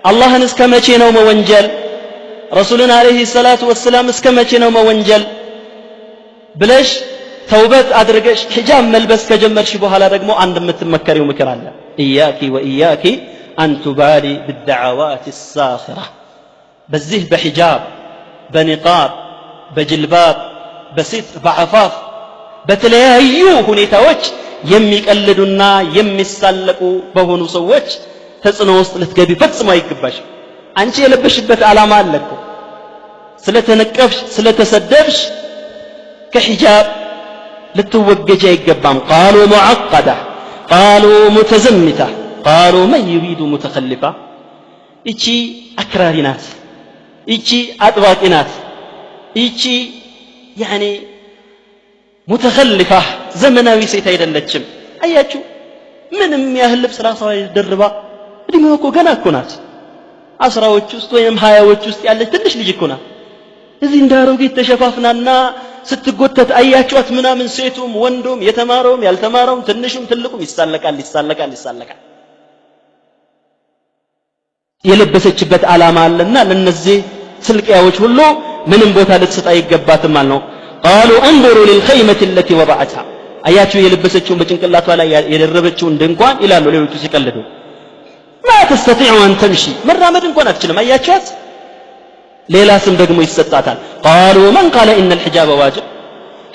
አላህን እስከ መቼ ነው መወንጀል? ረሱልን አለይሂ ሰላቱ ወሰላም እስከ መቼ ነው መወንጀል ብለሽ ተውበት አድርገሽ ሒጃብ መልበስ ከጀመርሽ በኋላ ደግሞ አንድ የምትመከሪው ምክር አለ። ኢያኪ ወኢያኪ አን ቱባሊ ቢደዓዋት ሳኺራ። በዚህ በሒጃብ በኒቃብ በጅልባብ በሲት በዐፋፍ በተለያዩ ሁኔታዎች የሚቀልዱና የሚሳለቁ በሆኑ ሰዎች ተጽዕኖ ውስጥ ልትገቢ ፈጽሞ አይገባሽም። አንቺ የለበሽበት ዓላማ አለ እኮ። ስለተነቀፍሽ ስለተሰደብሽ ከሒጃብ ልትወገጂ አይገባም። ቃሉ ሙዐቀዳ ቃሉ ሙተዘሚታ ቃሉ መን ዩሪዱ ሙተኸሊፋ። ይቺ አክራሪ ናት፣ ይቺ አጥባቂ ናት፣ ይቺ ያኔ ሙተኸሊፋ ዘመናዊ ሴት አይደለችም። አያችሁ ምንም ያህል ልብስ ራሷ ደርባ እድሜዋ እኮ ገና እኮ ናት። አስራዎች ውስጥ ወይም ሀያዎች ውስጥ ያለች ትንሽ ልጅ እኮ ናት። እዚህ እንዳሮጌት ተሸፋፍናና ስትጎተት አያችኋት ምናምን። ሴቱም ወንዱም የተማረውም ያልተማረውም ትንሹም ትልቁም ይሳለቃል። የለበሰችበት ዓላማ አለና ለነዚህ ስልቂያዎች ሁሉ ምንም ቦታ ልትሰጥ አይገባትም ማለት ነው። ቃሉ እንظሩ للخيمة التي وضعتها። አያችሁ የለበሰችውን በጭንቅላቷ ላይ የደረበችውን ድንኳን ይላሉ ሌሎቹ ሲቀልዱ። ما تستطيع أن تمشي መራመድ እንኳን አትችልም። አያችኋት ሌላ ስም ደግሞ ይሰጣታል። قالوا من قال إن الحجاب واجب።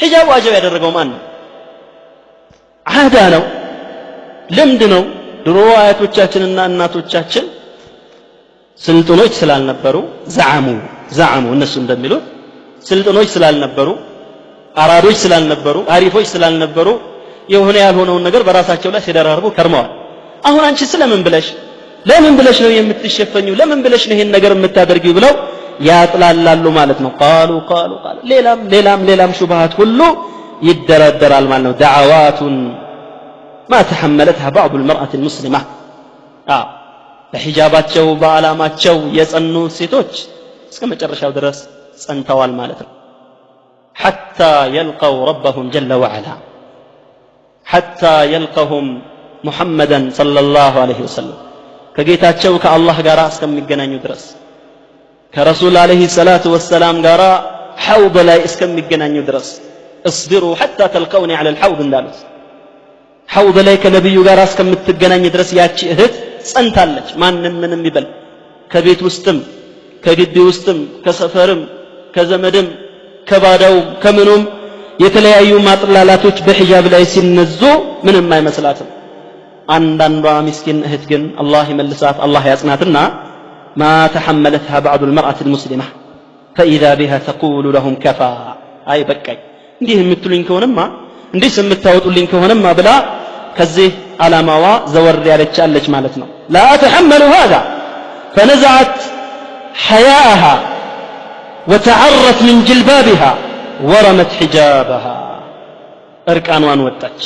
ሒጃብ ዋጅብ ያደረገው ማን ነው? ዓዳ ነው፣ ልምድ ነው። ድሮ አያቶቻችንና እናቶቻችን ስልጥኖች ስላልነበሩ ዘዓሙ እነሱ እንደሚሉት ስልጥኖች ስላልነበሩ አራዶች ስላልነበሩ አሪፎች ስላልነበሩ የሆነ ያልሆነውን ነገር በራሳቸው ላይ ሲደራርቡ ከርመዋል። አሁን አንቺ ለምን ብለሽ ነው የምትሸፈኙ? ለምን ብለሽ ነው ይሄን ነገር የምታደርጊው? ብለው ያጥላላሉ ማለት ነው። ቃሉ ሌላም ሹብሃት ሁሉ ይደረደራል ማለት ነው። ደዓዋቱን ማ ተሐመለትሃ ባዕዱ ልመርአት ልሙስሊማ። በሒጃባቸው በዓላማቸው የጸኑ ሴቶች እስከ መጨረሻው ድረስ ጸንተዋል ማለት ነው። ሐታ የልቀው ረበሁም ጀለ ወዐላ ሐታ የልቀሁም ሙሐመደን ሰለላሁ ዐለይሂ ወሰለም ከጌታቸው ከአላህ ጋር እስከሚገናኙ ድረስ ከረሱል ዐለይሂ ሰላቱ ወሰላም ጋር ሐውድ ላይ እስከሚገናኙ ድረስ እስቢሩ ሐታ ተልቀውኒ ዐለል ሐውድ እንዳሉት ሐውድ ላይ ከነቢዩ ጋር እስከምትገናኝ ድረስ ያቺ እህት ጸንታለች። ማንም ምንም ይበል ከቤት ውስጥም ከግቢ ውስጥም ከሰፈርም ከዘመድም ከባዳውም ከምኑም የተለያዩ ማጥላላቶች በሒጃብ ላይ ሲነዙ ምንም አይመስላትም። አንዳንዷ ምስኪን እህት ግን አላህ ይመልሳት አላህ ያጽናትና ማ ተሐመለትሃ ባዕዱ ልመርአት ልሙስሊማ ፈኢዛ ቢሃ ተቁሉ ለሁም ከፋ። አይ በቃኝ እንዲህ የምትሉኝ ከሆነማ እንዲህ የምታወጡልኝ ከሆነማ ብላ ከዚህ ዓላማዋ ዘወር ያለች አለች ማለት ነው። ላ ተሐመሉ ሃዛ ፈነዘዐት ሐያአሃ ወተዐረት ምን ጅልባቢሃ ወረመት ሒጃበሃ። እርቃኗን ወጣች፣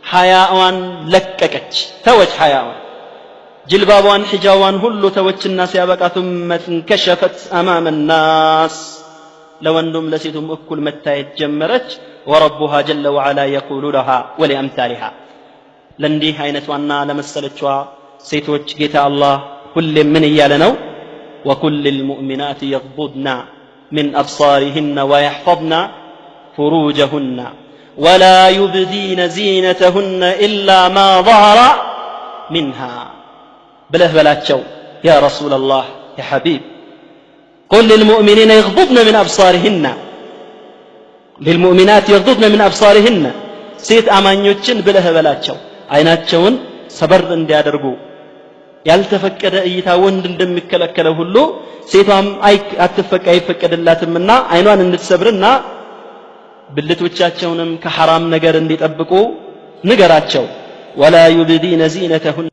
ሐያዋን ለቀቀች፣ ተወች ሐያዋን ጅልባቧን ሒጃቧን ሁሉ ተወችና ሲያበቃ ثم انكشفت أمام الناس ለወንዱም ለሴቱም እኩል መታየት ጀመረች። وربها جل وعلا يقول لها ولأمثالها ለእንዲህ አይነቷና ለመሰለችዋ ሴቶች ጌታ አላህ ሁሌም ምን እያለ ነው? وكل المؤمنات يغضضن من أبصارهن ويحفظن فروجهن ولا يبدين زينتهن إلا ما ظهر منها بله بلاتشو يا رسول الله يا حبيب قل للمؤمنين يغضضن من أبصارهن للمؤمنات يغضضن من أبصارهن سيت أمانيوتشن بله بلاتشو عيناتشون صبر እንዲያደርጉ ያልተፈቀደ እይታ ወንድ እንደሚከለከለው ሁሉ ሴቷም አይፈቀድላትምና አይኗን እንድትሰብርና ብልቶቻቸውንም ከሐራም ነገር እንዲጠብቁ ንገራቸው። ወላ ዩብዲነ ዚነተሁን